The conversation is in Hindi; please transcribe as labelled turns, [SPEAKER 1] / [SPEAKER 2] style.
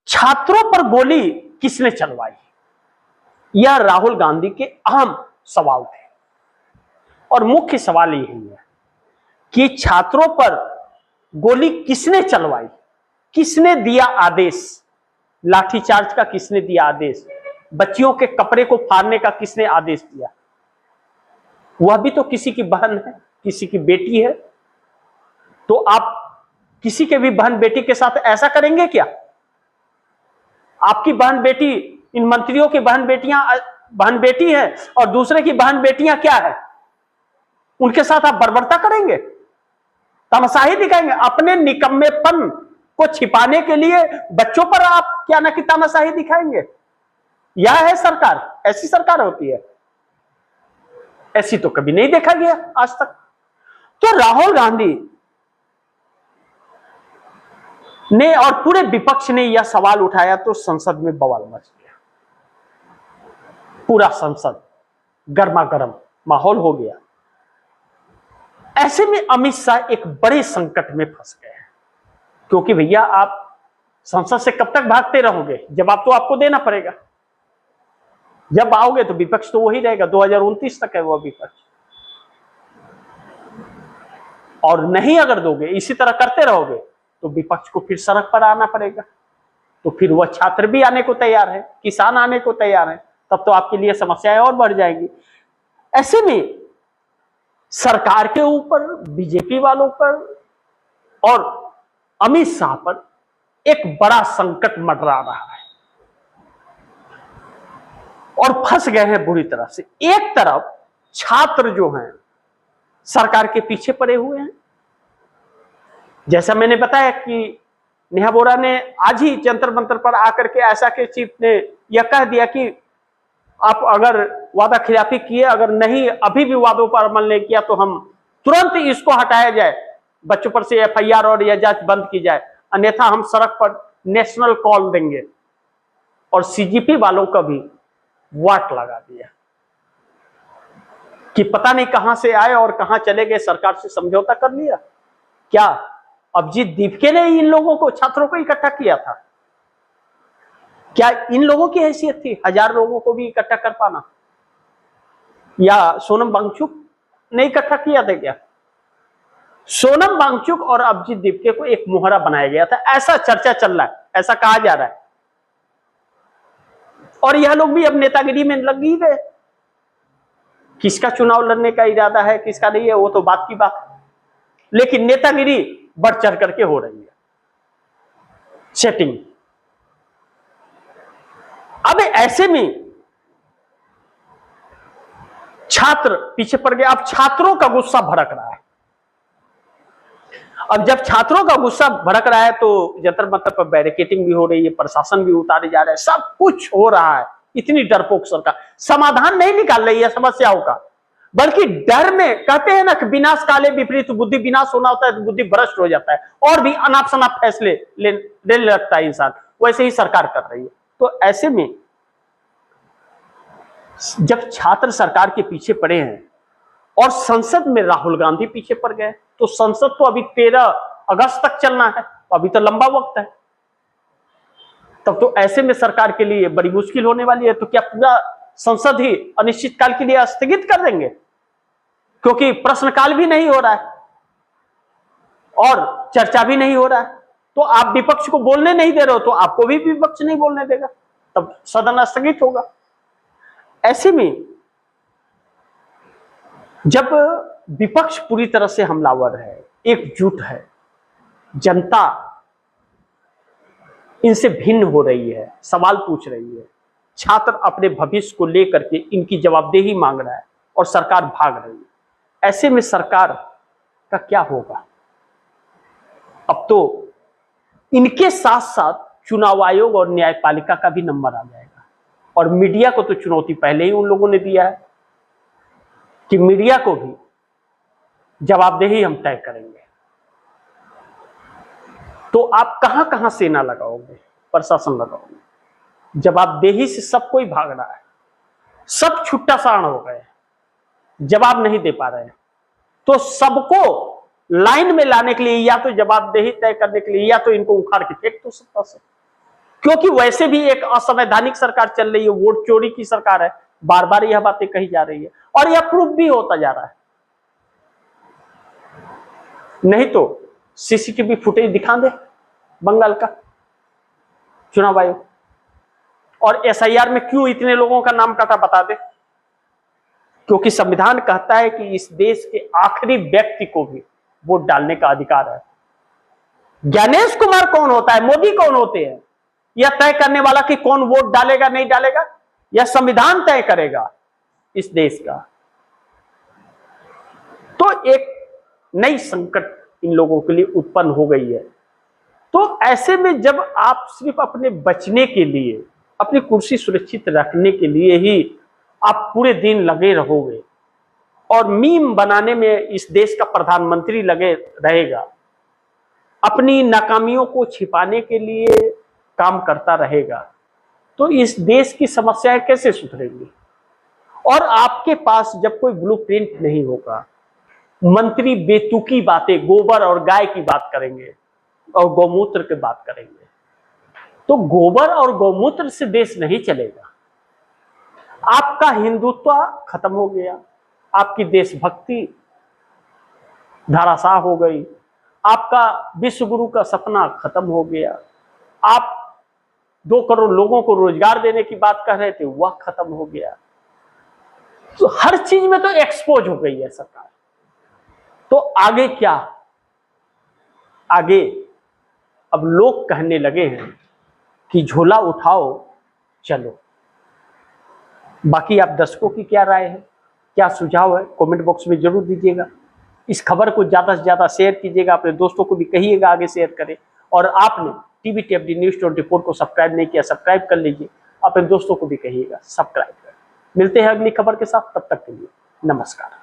[SPEAKER 1] छात्रों पर गोली किसने चलवाई? यह राहुल गांधी के अहम सवाल थे और मुख्य सवाल यही है कि छात्रों पर गोली किसने चलवाई, किसने दिया आदेश, लाठीचार्ज का किसने दिया आदेश, बच्चियों के कपड़े को फाड़ने का किसने आदेश दिया? वह भी तो किसी की बहन है, किसी की बेटी है। तो आप किसी के भी बहन बेटी के साथ ऐसा करेंगे क्या? आपकी बहन बेटी, इन मंत्रियों की बहन बेटी है और दूसरे की बहन बेटियां क्या है, उनके साथ आप बर्बरता करेंगे, तमाशाही दिखाएंगे? अपने निकम्मेपन को छिपाने के लिए बच्चों पर आप क्या ना कि तमाशाही दिखाएंगे? यह है सरकार? ऐसी सरकार होती है? ऐसी तो कभी नहीं देखा गया आज तक। तो राहुल गांधी ने और पूरे विपक्ष ने यह सवाल उठाया तो संसद में बवाल मच गया, पूरा संसद गर्मा गर्म माहौल हो गया। ऐसे में अमित शाह एक बड़े संकट में फंस गए, क्योंकि भैया आप संसद से कब तक भागते रहोगे? जवाब तो आपको देना पड़ेगा। जब आओगे तो विपक्ष तो वही रहेगा, 2029 तक है वो विपक्ष। और नहीं अगर दोगे, इसी तरह करते रहोगे, तो विपक्ष को फिर सड़क पर आना पड़ेगा। तो फिर वह छात्र भी आने को तैयार है, किसान आने को तैयार है, तब तो आपके लिए समस्याएं और बढ़ जाएंगी। ऐसे में सरकार के ऊपर, बीजेपी वालों पर और अमित शाह पर एक बड़ा संकट मंडरा रहा है और फंस गए हैं बुरी तरह से। एक तरफ छात्र जो हैं सरकार के पीछे पड़े हुए हैं, जैसा मैंने बताया कि नेहा बोरा ने आज ही जंतर मंतर पर आकर के ऐसा के चीफ ने यह कह दिया कि आप अगर वादा खिलाफी किए, अगर नहीं अभी भी वादों पर अमल नहीं किया तो हम तुरंत इसको हटाया जाए, बच्चों पर से एफआईआर और यह जांच बंद की जाए, अन्यथा हम सड़क पर नेशनल कॉल देंगे। और सीजीपी वालों का भी वाट लगा दिया कि पता नहीं कहां से आए और कहां चले गए, सरकार से समझौता कर लिया। क्या अभिजीत दीपके ने इन लोगों को, छात्रों को इकट्ठा किया था? क्या इन लोगों की हैसियत थी 1000 लोगों को भी इकट्ठा कर पाना? या सोनम वांगचुक ने इकट्ठा किया था? क्या सोनम वांगचुक और अभिजीत दीपके को एक मोहरा बनाया गया था, ऐसा चर्चा चल रहा है, ऐसा कहा जा रहा है। और यह लोग भी अब नेतागिरी में लग ही गए। किसका चुनाव लड़ने का इरादा है, किसका नहीं है, वो तो बात की बात है, लेकिन नेतागिरी बढ़ चढ़ करके हो रही है, सेटिंग। अब ऐसे में छात्र पीछे पड़ गए। अब छात्रों का गुस्सा भड़क रहा है। अब जब छात्रों का गुस्सा भड़क रहा है तो जंतर मंतर पर बैरिकेडिंग भी हो रही है, प्रशासन भी उतारे जा रहे हैं, सब कुछ हो रहा है। इतनी डरपोक सरकार समाधान नहीं निकाल रही है समस्याओं का, बल्कि डर में, कहते हैं ना कि विनाश काले विपरीत बुद्धि, विनाश होना होता है तो बुद्धि भ्रष्ट हो जाता है और भी अनाप शनाप फैसले लेने लगता है इंसान, वैसे ही सरकार कर रही है। तो ऐसे में जब छात्र सरकार के पीछे पड़े हैं और संसद में राहुल गांधी पीछे पड़ गए, तो संसद तो अभी 13 अगस्त तक चलना है, तो अभी तो लंबा वक्त है। तब तो ऐसे में सरकार के लिए बड़ी मुश्किल होने वाली है। तो क्या पूरा संसद ही अनिश्चितकाल के लिए स्थगित कर देंगे? क्योंकि प्रश्नकाल भी नहीं हो रहा है और चर्चा भी नहीं हो रहा है, तो आप विपक्ष को बोलने नहीं दे रहे हो, तो आपको भी विपक्ष नहीं बोलने देगा, तब सदन स्थगित होगा। ऐसे में जब विपक्ष पूरी तरह से हमलावर है, एकजुट है, जनता इनसे भिन्न हो रही है, सवाल पूछ रही है, छात्र अपने भविष्य को लेकर के इनकी जवाबदेही मांग रहा है और सरकार भाग रही है। ऐसे में सरकार का क्या होगा? अब तो इनके साथ साथ चुनाव आयोग और न्यायपालिका का भी नंबर आ जाएगा। और मीडिया को तो चुनौती पहले ही उन लोगों ने दिया है कि मीडिया को भी जवाबदेही हम तय करेंगे। तो आप कहां कहां सेना लगाओगे, प्रशासन लगाओगे? जवाबदेही से सब कोई भाग रहा है, सब छुट्टा साण हो गए, जवाब नहीं दे पा रहे हैं। तो सबको लाइन में लाने के लिए या तो जवाबदेही तय करने के लिए या तो इनको उखाड़ के फेंक दो सत्ता से। क्योंकि वैसे भी एक असंवैधानिक सरकार चल रही है, वोट चोरी की सरकार है, बार बार यह बातें कही जा रही है और यह प्रूफ भी होता जा रहा है। नहीं तो सीसीटीवी फुटेज दिखा दे बंगाल का चुनाव आयोग, और एसआईआर में क्यों इतने लोगों का नाम कटा बता दे। क्योंकि संविधान कहता है कि इस देश के आखिरी व्यक्ति को भी वोट डालने का अधिकार है। ज्ञानेश कुमार कौन होता है, मोदी कौन होते हैं यह तय करने वाला कि कौन वोट डालेगा नहीं डालेगा? यह संविधान तय करेगा इस देश का। तो एक नई संकट इन लोगों के लिए उत्पन्न हो गई है। तो ऐसे में जब आप सिर्फ अपने बचने के लिए, अपनी कुर्सी सुरक्षित रखने के लिए ही आप पूरे दिन लगे रहोगे और मीम बनाने में इस देश का प्रधानमंत्री लगे रहेगा, अपनी नाकामियों को छिपाने के लिए काम करता रहेगा, तो इस देश की समस्याएं कैसे सुधरेंगी? और आपके पास जब कोई ब्लूप्रिंट नहीं होगा, मंत्री बेतुकी बातें गोबर और गाय की बात करेंगे और गौमूत्र की बात करेंगे, तो गोबर और गौमूत्र से देश नहीं चलेगा। आपका हिंदुत्व खत्म हो गया, आपकी देशभक्ति धराशाह हो गई, आपका विश्व गुरु का सपना खत्म हो गया, आप 2 करोड़ लोगों को रोजगार देने की बात कर रहे थे वह खत्म हो गया। तो हर चीज में तो एक्सपोज हो गई है सरकार। तो आगे क्या? आगे अब लोग कहने लगे हैं कि झोला उठाओ चलो। बाकी आप दर्शकों की क्या राय है, क्या सुझाव है, कमेंट बॉक्स में जरूर दीजिएगा। इस खबर को ज्यादा से ज्यादा शेयर कीजिएगा, अपने दोस्तों को भी कहिएगा आगे शेयर करें। और आपने टीवी न्यूज़ 24 को सब्सक्राइब नहीं किया, सब्सक्राइब कर लीजिए, अपने दोस्तों को भी कहिएगा सब्सक्राइब करें। मिलते हैं अगली खबर के साथ, तब तक के लिए नमस्कार।